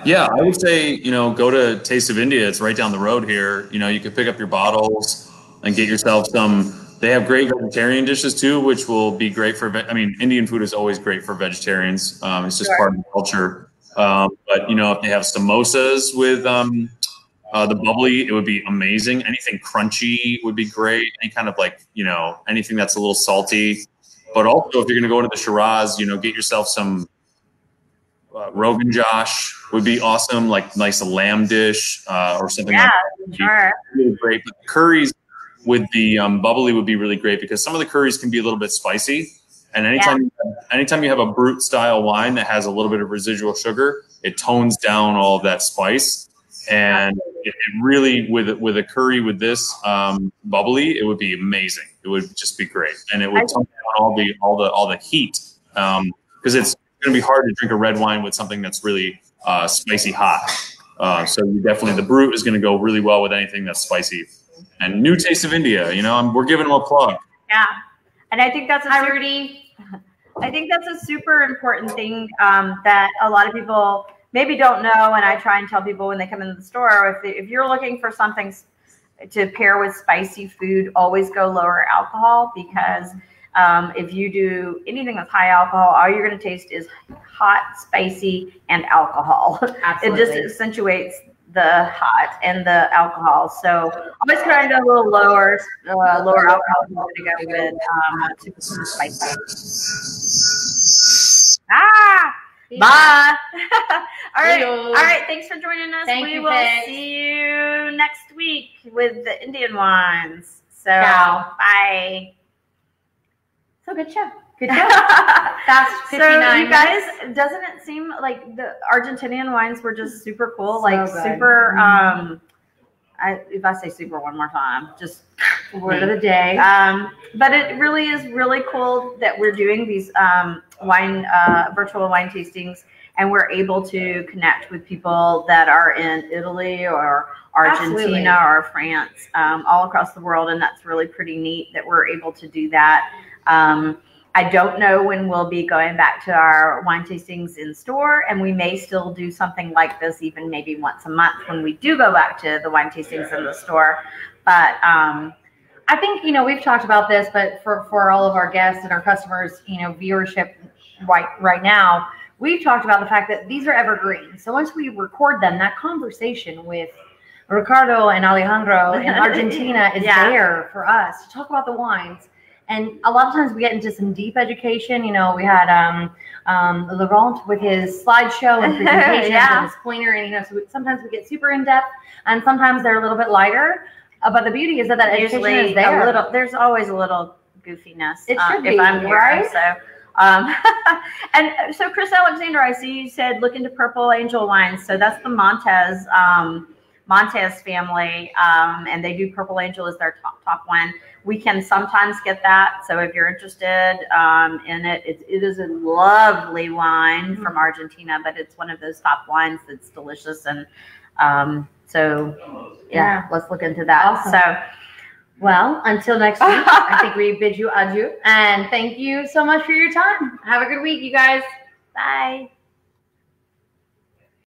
Yeah, I would say, go to Taste of India. It's right down the road here. You can pick up your bottles and get yourself some. They have great vegetarian dishes too, which will be great for, Indian food is always great for vegetarians. It's just part of the culture. But, if they have samosas with the bubbly, it would be amazing. Anything crunchy would be great. Any kind of anything that's a little salty. But also, if you're going to go into the Shiraz, get yourself some Rogan Josh would be awesome, like nice lamb dish or something like that. Sure. Really great. But the curries with the bubbly would be really great because some of the curries can be a little bit spicy. And anytime you have a brut style wine that has a little bit of residual sugar, it tones down all of that spice. And it really, with a curry with this bubbly, it would be amazing. It would just be great, and it would tone down all the heat because it's going to be hard to drink a red wine with something that's really spicy hot. So the brut is going to go really well with anything that's spicy. And new Taste of India, we're giving them a plug. Yeah, and I think that's a super important thing that a lot of people maybe don't know, and I try and tell people when they come into the store, if you're looking for something to pair with spicy food, always go lower alcohol because If you do anything with high alcohol, all you're going to taste is hot, spicy, and alcohol. Absolutely. It just accentuates the hot and the alcohol. So always trying to go a little lower alcohol to go with super spicy. Bye. All right. Thanks for joining us. We will see you next week with the Indian wines. So bye. So good show. Good show. Fast 59 So you guys, doesn't it seem like the Argentinian wines were just super cool? Like super. If I say super one more time, just word of the day. But it really is really cool that we're doing these virtual wine tastings, and we're able to connect with people that are in Italy or Argentina or France, all across the world, and that's really pretty neat that we're able to do that. I don't know when we'll be going back to our wine tastings in store, and we may still do something like this even maybe once a month when we do go back to the wine tastings in the store. But I think, we've talked about this, but for all of our guests and our customers, viewership right now, we've talked about the fact that these are evergreen. So once we record them, that conversation with Ricardo and Alejandro in Argentina is there for us to talk about the wines. And a lot of times we get into some deep education. We had Laurent with his slideshow and presentations and his pointer, and so sometimes we get super in depth, and sometimes they're a little bit lighter. But the beauty is that education is there. There's always a little goofiness. It should be, if I'm here, right? So. And so Chris Alexander, I see you said look into Purple Angel wines. So that's the Montez family, and they do Purple Angel as their top one. We can sometimes get that. So if you're interested in it, it is a lovely wine from Argentina, but it's one of those top wines that's delicious. And so let's look into that. Awesome. So. Well, until next week, I think we bid you adieu. And thank you so much for your time. Have a good week, you guys. Bye.